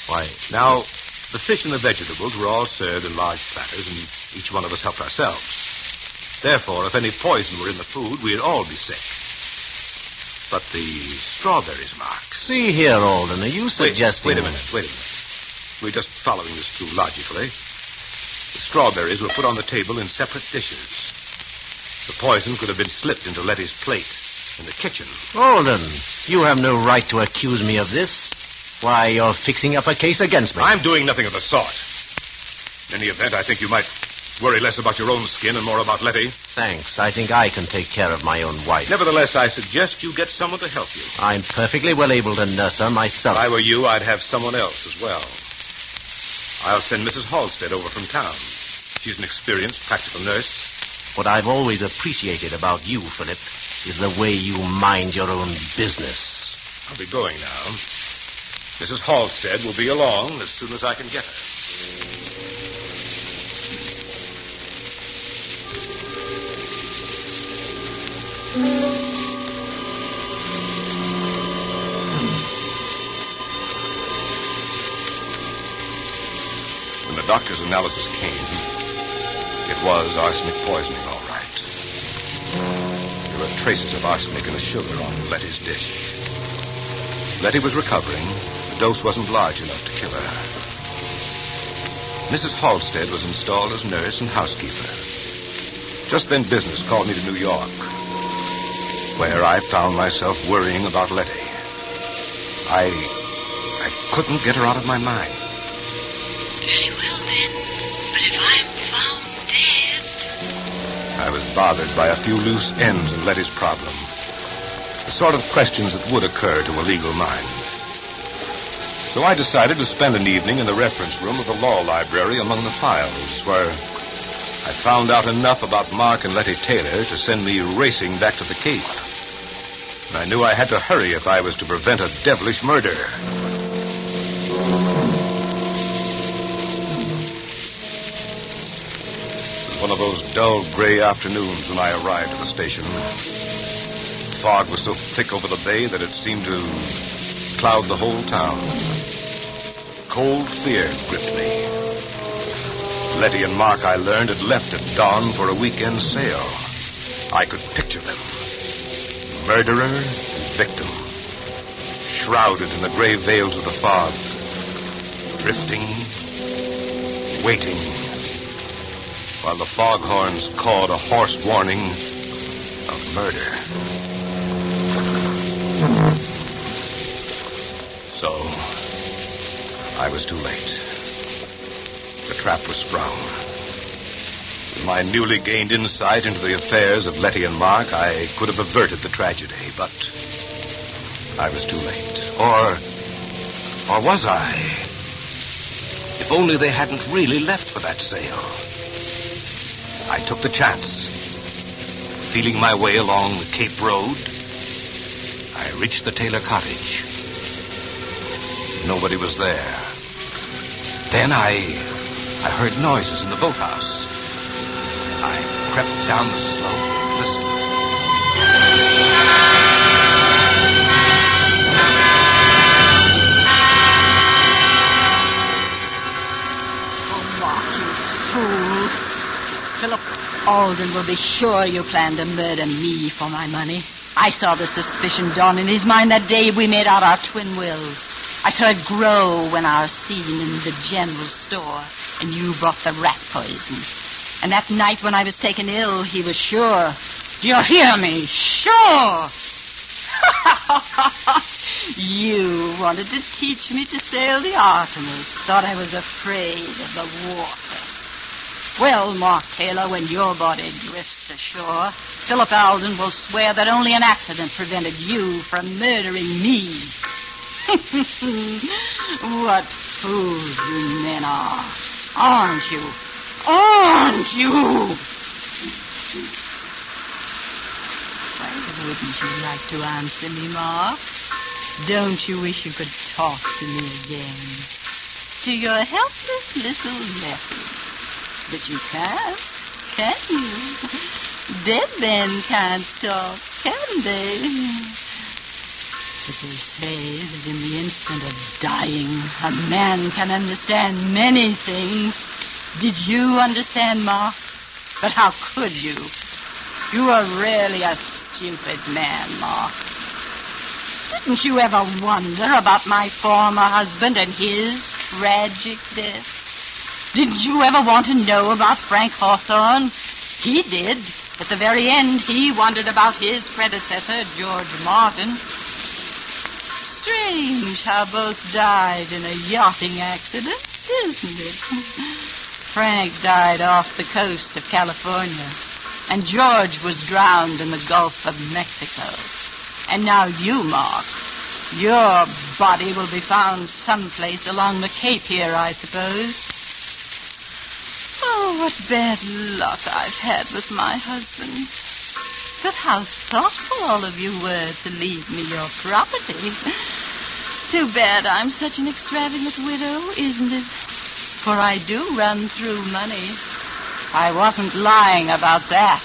Why? Now, the fish and the vegetables were all served in large platters, and each one of us helped ourselves. Therefore, if any poison were in the food, we'd all be sick. But the strawberries, Mark. See here, Alden, are you suggesting... Wait a minute. We're just following this through logically. The strawberries were put on the table in separate dishes. The poison could have been slipped into Letty's plate in the kitchen. Alden, you have no right to accuse me of this. Why, you're fixing up a case against me. I'm doing nothing of the sort. In any event, I think you might worry less about your own skin and more about Letty. Thanks. I think I can take care of my own wife. Nevertheless, I suggest you get someone to help you. I'm perfectly well able to nurse her myself. If I were you, I'd have someone else as well. I'll send Mrs. Halstead over from town. She's an experienced, practical nurse. What I've always appreciated about you, Philip, is the way you mind your own business. I'll be going now. Mrs. Halstead will be along as soon as I can get her. When the doctor's analysis came, it was arsenic poisoning, all right. There were traces of arsenic in the sugar on Letty's dish. Letty was recovering. The dose wasn't large enough to kill her. Mrs. Halstead was installed as nurse and housekeeper. Just then business called me to New York, where I found myself worrying about Letty. I couldn't get her out of my mind. Very well, then. But if I'm found dead... I was bothered by a few loose ends in Letty's problem. The sort of questions that would occur to a legal mind. So I decided to spend an evening in the reference room of the law library among the files, where I found out enough about Mark and Letty Taylor to send me racing back to the Cape. And I knew I had to hurry if I was to prevent a devilish murder. It was one of those dull gray afternoons when I arrived at the station. The fog was so thick over the bay that it seemed to cloud the whole town. Cold fear gripped me. Letty and Mark, I learned, had left at dawn for a weekend sail. I could picture them. Murderer and victim. Shrouded in the gray veils of the fog. Drifting. Waiting. While the foghorns cawed a hoarse warning of murder. So, I was too late. The trap was sprung. With my newly gained insight into the affairs of Letty and Mark, I could have averted the tragedy, but I was too late. Or was I? If only they hadn't really left for that sail. I took the chance. Feeling my way along the Cape Road, I reached the Taylor cottage. Nobody was there. Then I heard noises in the boathouse. I crept down the slope and listened. Oh, Mark, you fool. Philip Alden will be sure you planned to murder me for my money. I saw the suspicion dawn in his mind that day we made out our twin wills. I saw it grow when I was seen in the general store, and you brought the rat poison. And that night when I was taken ill, he was sure. Do you hear me? Sure! You wanted to teach me to sail the Artemis. Thought I was afraid of the water. Well, Mark Taylor, when your body drifts ashore, Philip Alden will swear that only an accident prevented you from murdering me. What fools you men are. Aren't you? Aren't you? Why wouldn't you like to answer me, Mark? Don't you wish you could talk to me again? To your helpless little nephew. But you can't, can you? Dead men can't talk, can they? But they say that in the instant of dying, a man can understand many things. Did you understand, Mark? But how could you? You are really a stupid man, Mark. Didn't you ever wonder about my former husband and his tragic death? Didn't you ever want to know about Frank Hawthorne? He did. At the very end, he wondered about his predecessor, George Martin. Strange how both died in a yachting accident, isn't it? Frank died off the coast of California, and George was drowned in the Gulf of Mexico. And now you, Mark, your body will be found someplace along the Cape here, I suppose. Oh, what bad luck I've had with my husband. But how thoughtful all of you were to leave me your property. Too bad I'm such an extravagant widow, isn't it? For I do run through money. I wasn't lying about that.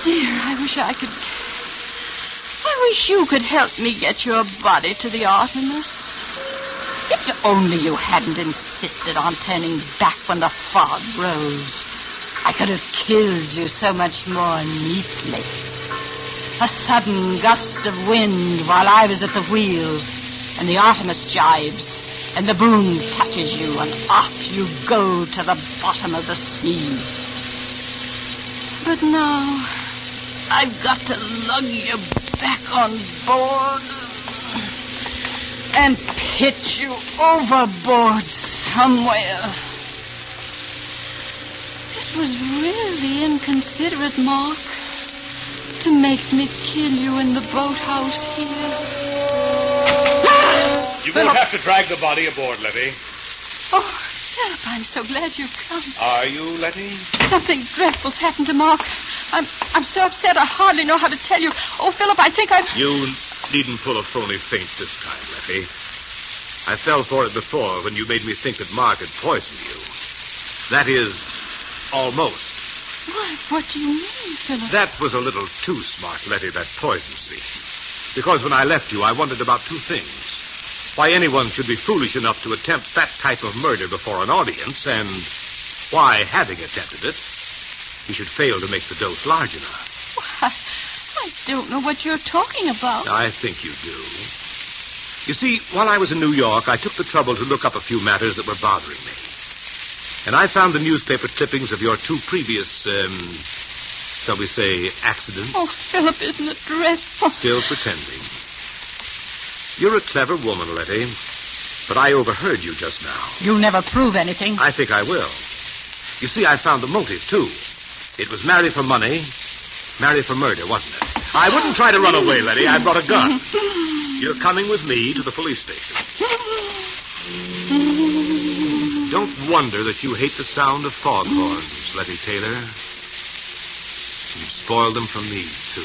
Dear, I wish you could help me get your body to the Artemis. If only you hadn't insisted on turning back when the fog rose, I could have killed you so much more neatly. A sudden gust of wind while I was at the wheel, and the Artemis jibes, and the boom catches you, and off you go to the bottom of the sea. But now, I've got to lug you back on board and pitch you overboard somewhere. It was really inconsiderate, Mark, to make me kill you in the boathouse here. You won't have to drag the body aboard, Letty. Oh, Philip, I'm so glad you've come. Are you, Letty? Something dreadful's happened to Mark. I'm so upset I hardly know how to tell you. Oh, Philip, I think I'm... You needn't pull a phony feint this time, Letty. I fell for it before when you made me think that Mark had poisoned you. That is, almost. Why, what do you mean, Philip? That was a little too smart, Letty, that poison scene. Because when I left you, I wondered about two things. Why anyone should be foolish enough to attempt that type of murder before an audience, and why, having attempted it, he should fail to make the dose large enough. Why, I don't know what you're talking about. I think you do. You see, while I was in New York, I took the trouble to look up a few matters that were bothering me. And I found the newspaper clippings of your two previous, shall we say, accidents. Oh, Philip, isn't it dreadful? Still pretending. You're a clever woman, Letty, but I overheard you just now. You'll never prove anything. I think I will. You see, I found the motive, too. It was marry for money, marry for murder, wasn't it? I wouldn't try to run away, Letty. I brought a gun. You're coming with me to the police station. Don't wonder that you hate the sound of foghorns, Letty Taylor. You've spoiled them for me, too.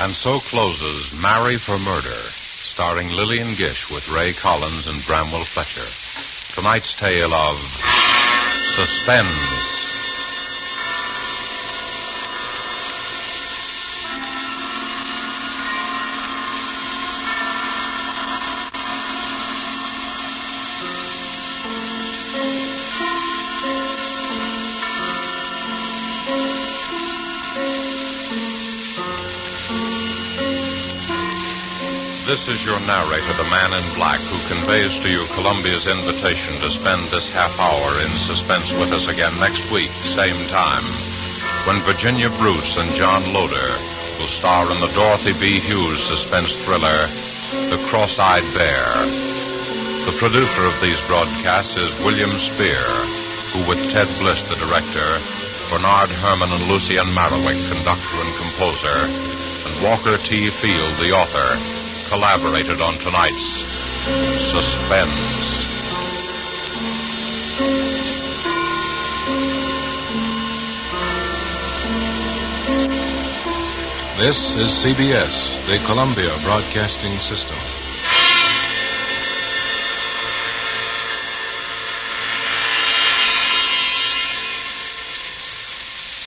And so closes Marry for Murder, starring Lillian Gish with Ray Collins and Bramwell Fletcher. Tonight's tale of Suspense. This is your narrator, the man in black, who conveys to you Columbia's invitation to spend this half hour in suspense with us again next week, same time, when Virginia Bruce and John Loder will star in the Dorothy B. Hughes suspense thriller, The Cross-Eyed Bear. The producer of these broadcasts is William Spear, who, with Ted Bliss, the director, Bernard Herrmann and Lucien Marowik, conductor and composer, and Walker T. Field, the author, collaborated on tonight's Suspense. This is CBS, the Columbia Broadcasting System.